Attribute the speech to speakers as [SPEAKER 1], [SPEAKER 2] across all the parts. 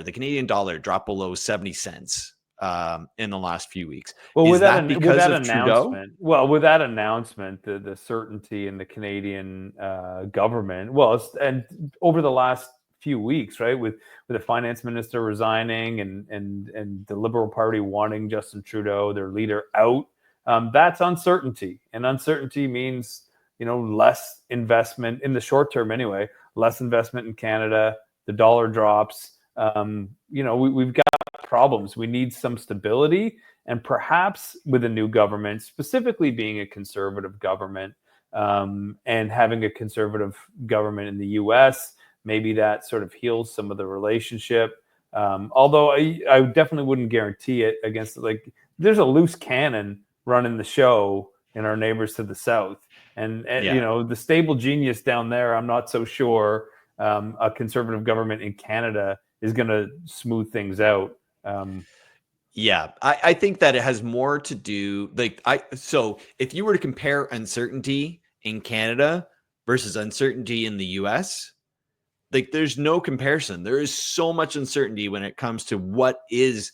[SPEAKER 1] the Canadian dollar dropped below 70 cents in the last few weeks.
[SPEAKER 2] Well,
[SPEAKER 1] Is
[SPEAKER 2] with
[SPEAKER 1] that because of Trudeau?
[SPEAKER 2] with that announcement, the certainty in the Canadian government, and over the last few weeks, right, with the finance minister resigning and the Liberal Party wanting Justin Trudeau, their leader, out, that's uncertainty, and uncertainty means less investment in the short term anyway, less investment in Canada. The dollar drops. We've got problems. We need some stability, and perhaps with a new government, specifically being a conservative government, and having a conservative government in the U.S., maybe that sort of heals some of the relationship. Although I definitely wouldn't guarantee it against, there's a loose cannon running the show in our neighbors to the south. And the stable genius down there, I'm not so sure a conservative government in Canada is going to smooth things out.
[SPEAKER 1] I think that it has more to do, so if you were to compare uncertainty in Canada versus uncertainty in the US, there's no comparison. There is so much uncertainty when it comes to what is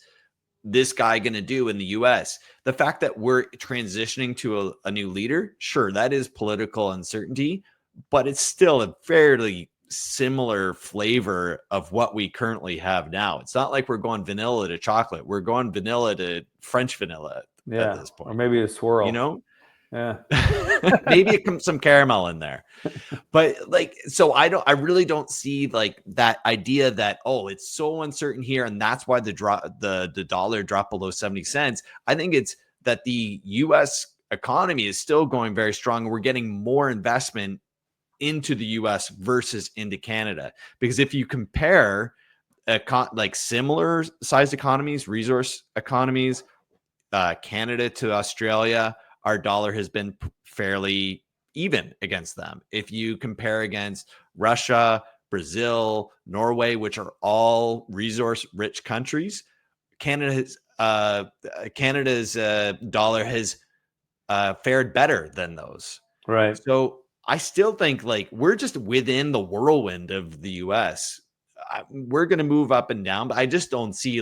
[SPEAKER 1] this guy going to do in the US. The fact that we're transitioning to a new leader, sure, that is political uncertainty, but it's still a fairly similar flavor of what we currently have now. It's not like we're going vanilla to chocolate. We're going vanilla to French vanilla at this point.
[SPEAKER 2] Or maybe a swirl. Yeah.
[SPEAKER 1] Maybe some caramel in there. But so I really don't see that idea that, it's so uncertain here and that's why the dollar dropped below 70 cents. I think it's that the US economy is still going very strong. We're getting more investment into the US versus into Canada. Because if you compare similar sized economies, resource economies, Canada to Australia, our dollar has been fairly even against them. If you compare against Russia, Brazil, Norway, which are all resource-rich countries, Canada's dollar has fared better than those.
[SPEAKER 2] Right.
[SPEAKER 1] So I still think we're just within the whirlwind of the US. We're going to move up and down, but I just don't see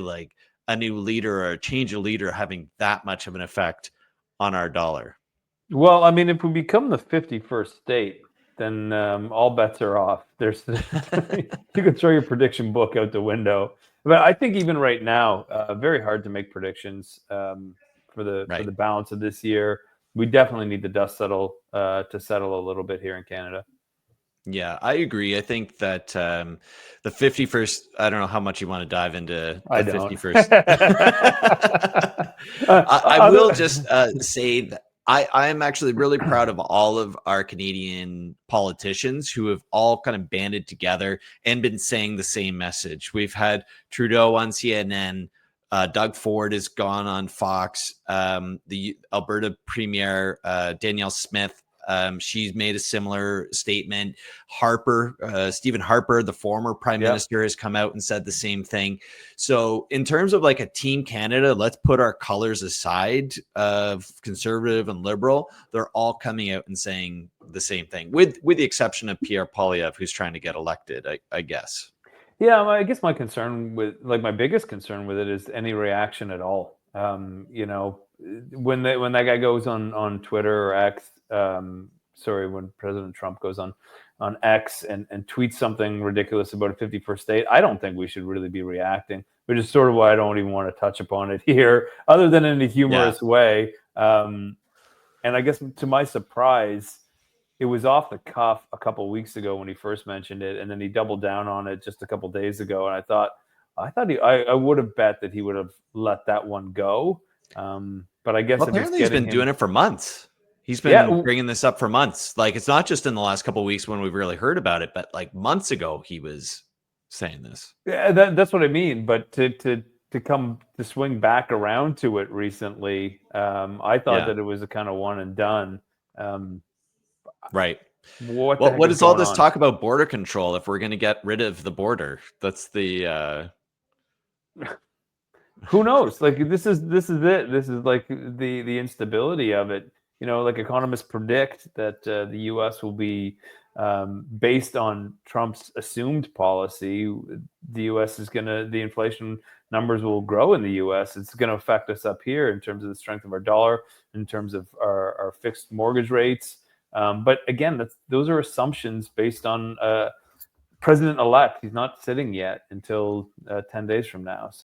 [SPEAKER 1] a new leader or a change of leader having that much of an effect on our dollar.
[SPEAKER 2] Well, I mean, if we become the 51st state, then all bets are off. You can throw your prediction book out the window. But I think even right now, very hard to make predictions for the balance of this year. We definitely need the dust settle to settle a little bit here in Canada.
[SPEAKER 1] Yeah, I agree. I think that the 51st, I don't know how much you want to dive into the 51st. I will just say that I am actually really proud of all of our Canadian politicians who have all kind of banded together and been saying the same message. We've had Trudeau on CNN. Doug Ford has gone on Fox. The Alberta Premier, Danielle Smith, she's made a similar statement. Stephen Harper, the former prime minister, has come out and said the same thing. So in terms of a Team Canada, let's put our colors aside of conservative and liberal. They're all coming out and saying the same thing, with the exception of Pierre Poilievre, who's trying to get elected, I guess.
[SPEAKER 2] Yeah, I guess my concern with my biggest concern with it is any reaction at all. When that guy goes on Twitter or X, when President Trump goes on X and tweets something ridiculous about a 51st state, I don't think we should really be reacting, which is sort of why I don't even want to touch upon it here, other than in a humorous way. And I guess to my surprise, it was off the cuff a couple of weeks ago when he first mentioned it, and then he doubled down on it just a couple of days ago. And I would have bet that he would have let that one go. But I guess
[SPEAKER 1] apparently he's been doing it for months. He's been bringing this up for months. It's not just in the last couple of weeks when we've really heard about it, but months ago he was saying this.
[SPEAKER 2] Yeah, that's what I mean. But to swing back around to it recently, I thought that it was a kind of one and done.
[SPEAKER 1] Right. What is all this talk about border control if we're going to get rid of the border? That's the
[SPEAKER 2] who knows? This is it. This is the instability of it. Economists predict that the U.S. will be based on Trump's assumed policy, the inflation numbers will grow in the US. It's going to affect us up here in terms of the strength of our dollar, in terms of our fixed mortgage rates. But again, those are assumptions based on president-elect. He's not sitting yet until 10 days from now.